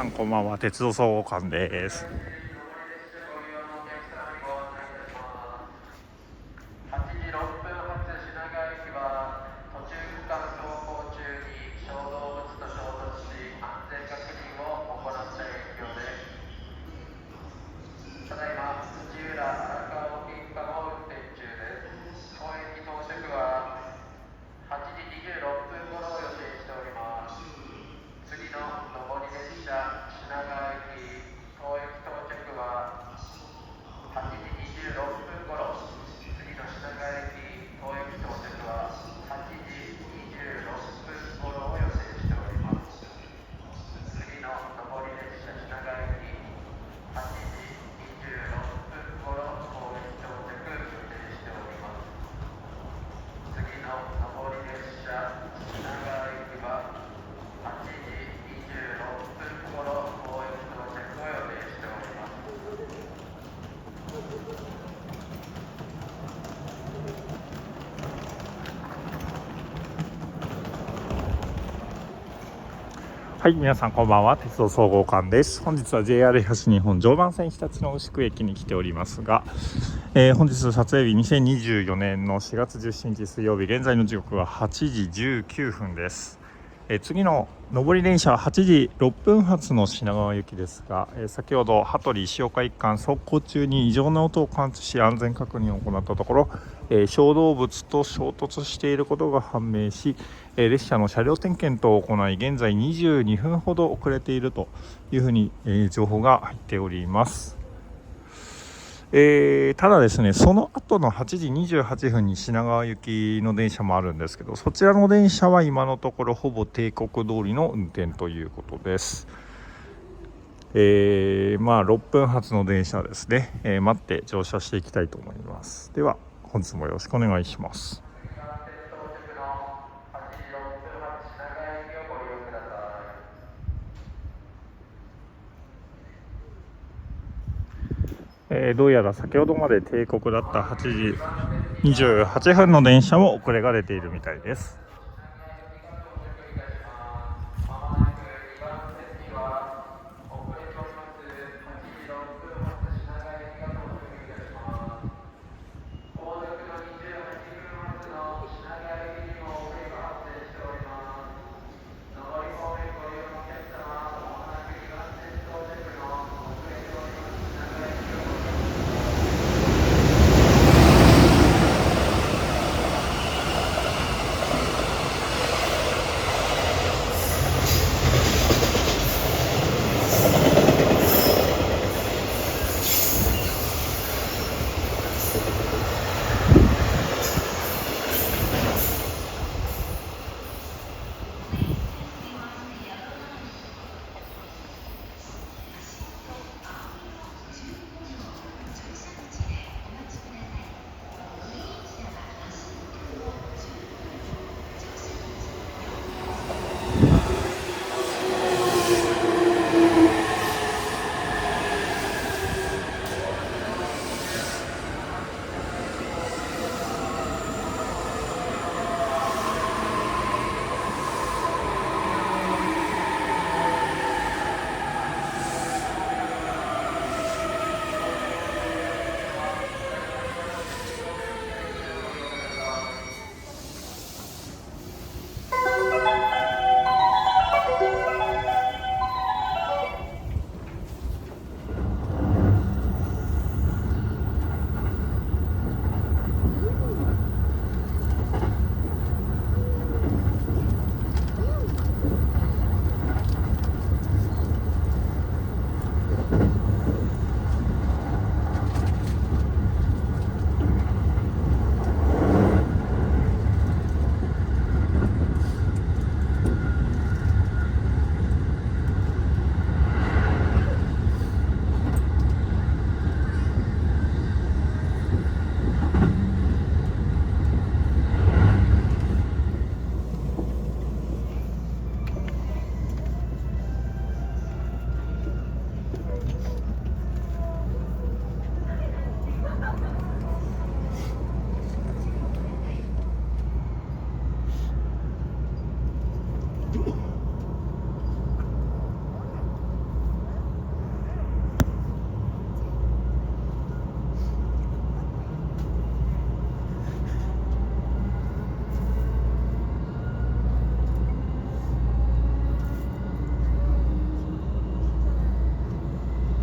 んこんばんは。鉄道総合館です。8時6分発品川駅は途中区間走行中に小動物と衝突し安全確認を行った影響です。ただいま土浦荒川沖区間を運転中です。当駅到着は8時26分頃を予定しております。次の上り列車品川駅当駅到着は8時26分頃、次の品川駅当駅到着は8時26分頃を予定しております。次の上り列車品川駅8時26分頃当駅到着予定しております。次の上り列車品川駅は8時26分頃当駅到着を予定しております。はい、皆さんこんばんは。鉄道総合館です。本日は JR 東日本常磐線日立の牛久駅に来ておりますが、本日撮影日2024年の4月17日水曜日、現在の時刻は8時19分です。次の上り電車は8時6分発の品川行きですが、先ほど羽鳥石岡一貫走行中に異常な音を感知し安全確認を行ったところ、小動物と衝突していることが判明し、列車の車両点検等を行い現在22分ほど遅れているというふうに、情報が入っております。ただですね、その後の8時28分に品川行きの電車もあるんですけど、そちらの電車は今のところほぼ定刻通りの運転ということです。6分発の電車ですね、待って乗車していきたいと思います。では本日もよろしくお願いします。どうやら先ほどまで定刻だった8時28分の電車も遅れが出ているみたいです。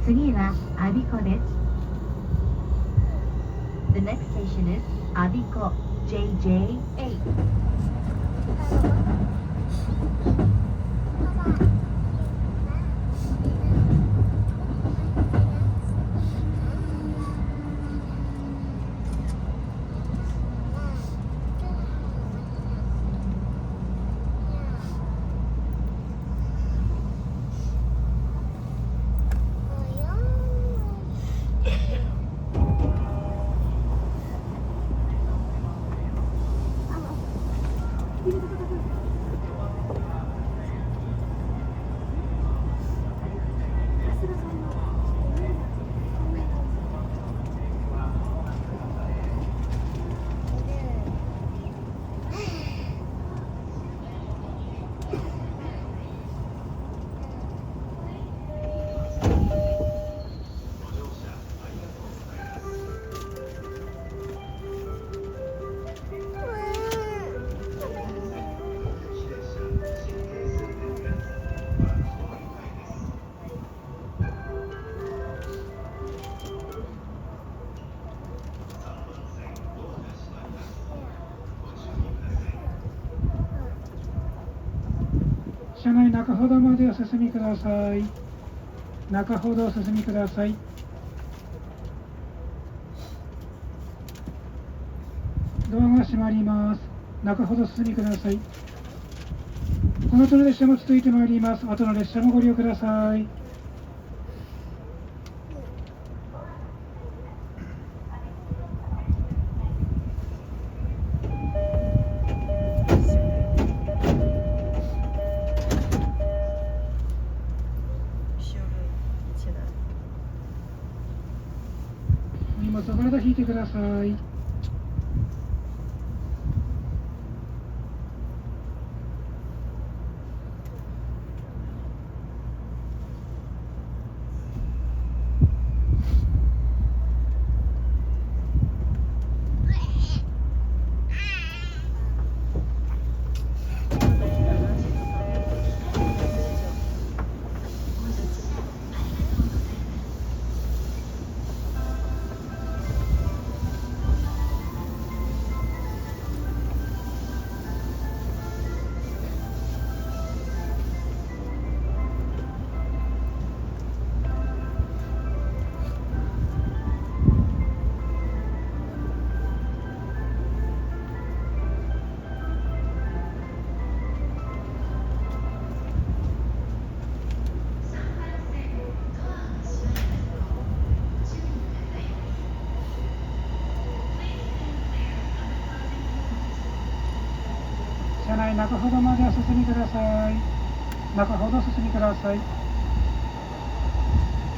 次は我孫子です。The next station is 我孫子 JJ8. 車内中ほどまでお進みください。中ほどお進みください。ドアが閉まります。中ほどお進みください。この後の列車も続いてまいります。後の列車もご利用ください。荷物を体引いてください。車内中ほどまでお進みください。中ほどお進みください。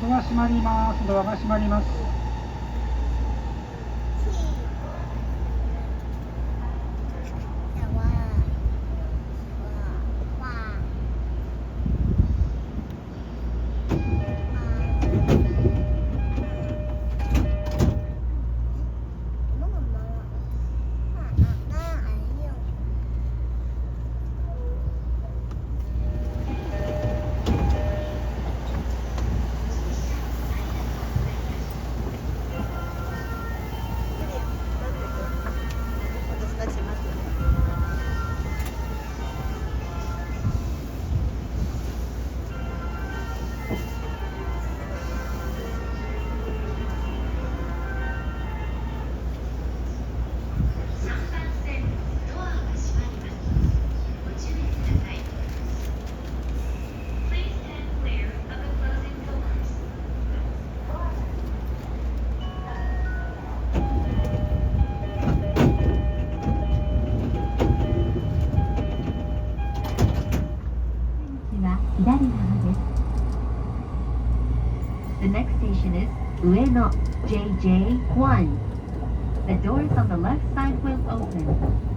ドア閉まります。ドアが閉まります。左側です。The next station is 上野 JJ1. The doors on the left side will open.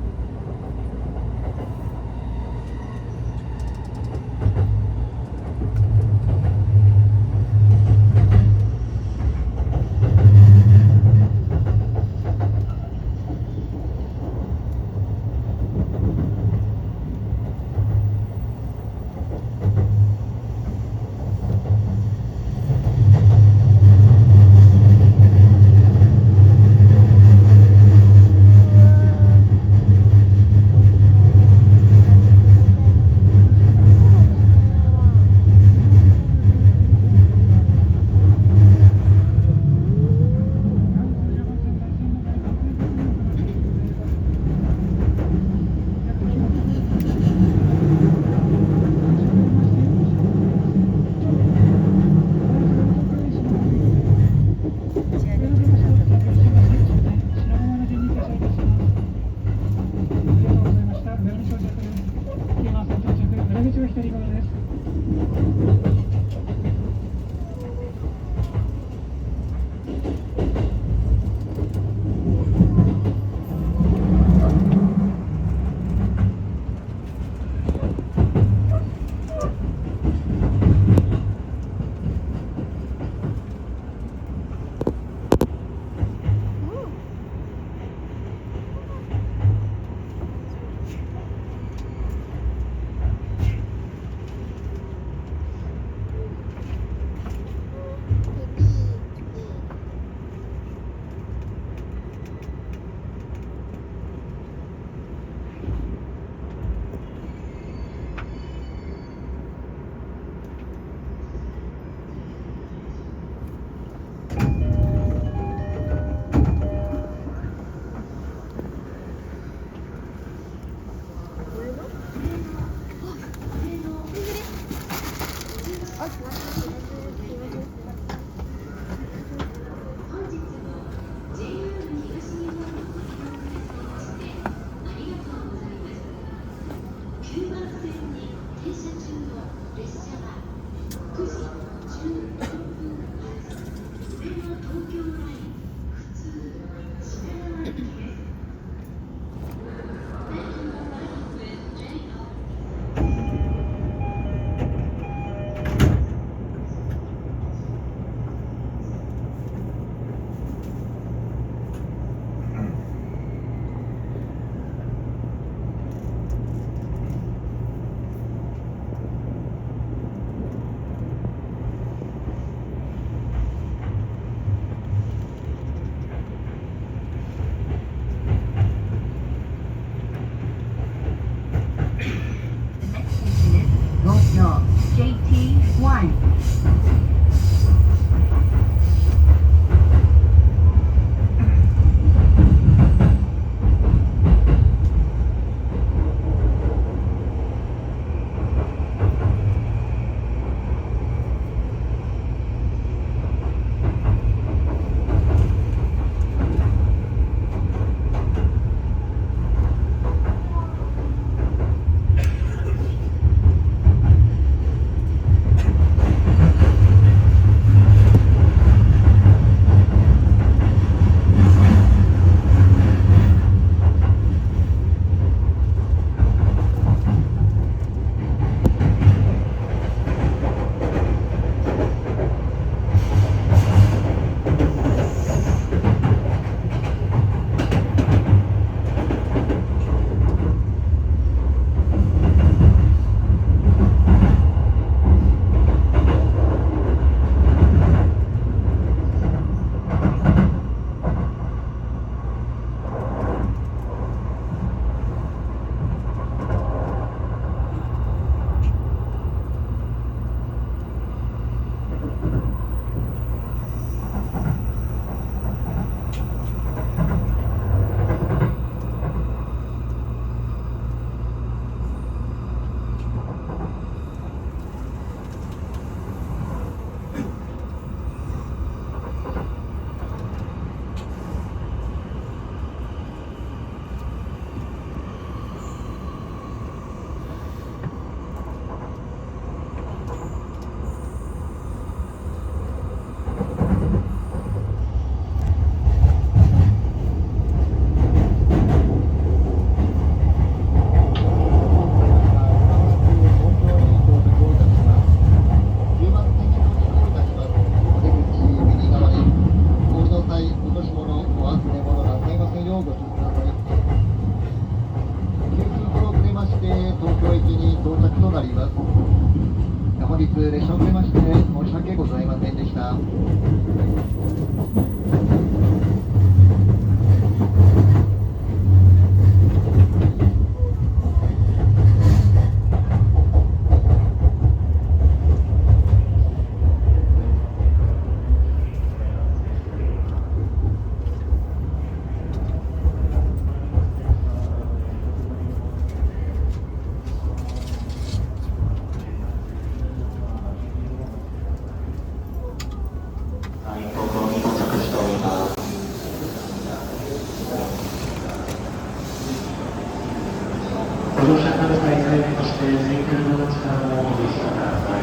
空いているの力もお許しください。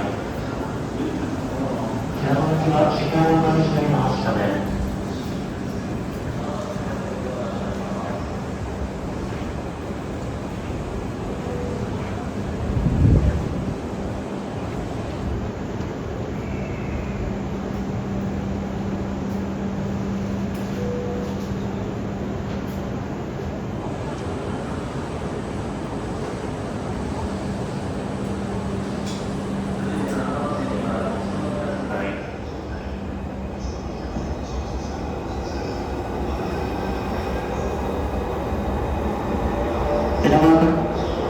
寺の道は時間をおしておりましたね。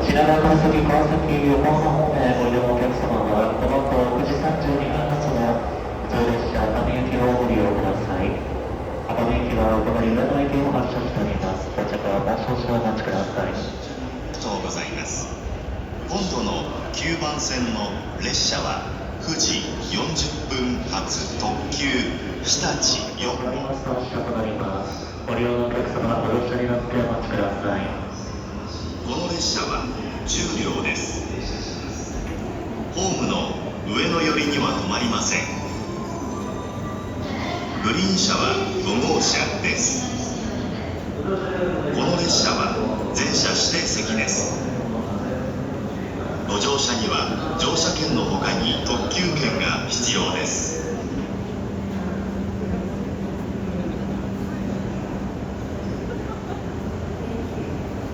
品川から先川崎横浜方面おいでのお客様はこの後9時32分発の普通列車熱海行きをご利用ください。熱海行きはお隣上野駅を発車しております。到着はもう少々お待ちください。ありがとうございます。今度の9番線の列車は9時40分発特急日立4わかりますと発車となります。ご利用のお客様ご乗車になってお待ちください。この列車は10両です。ホームの上の寄りには止まりません。グリーン車は5号車です。この列車は全車指定席です。路上車には乗車券の他に特急券が必要です。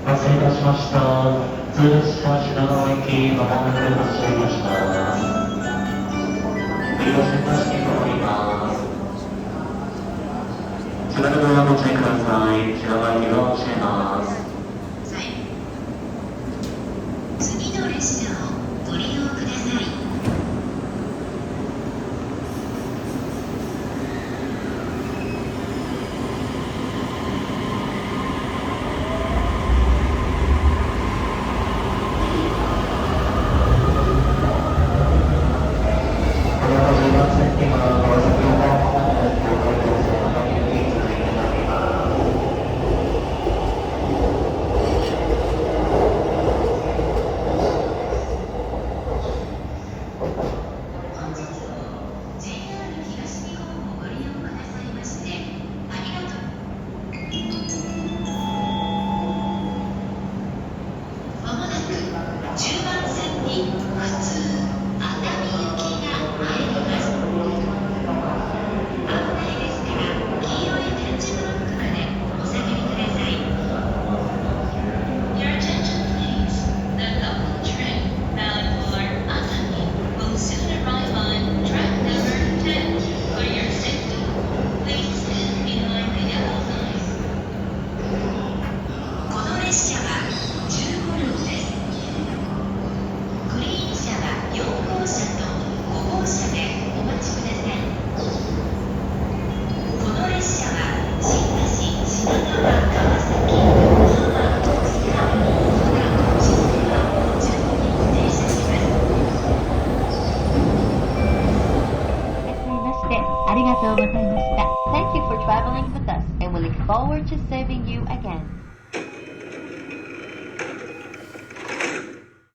お待たせいたしました。普通列車品川駅まもなく発車いたします。ご利用線なしに止まります。それではご注意ください。品川駅が教えます。次の列車をご利用ください。ありがとうございました。Thank you for traveling with us, and we look forward to serving you again.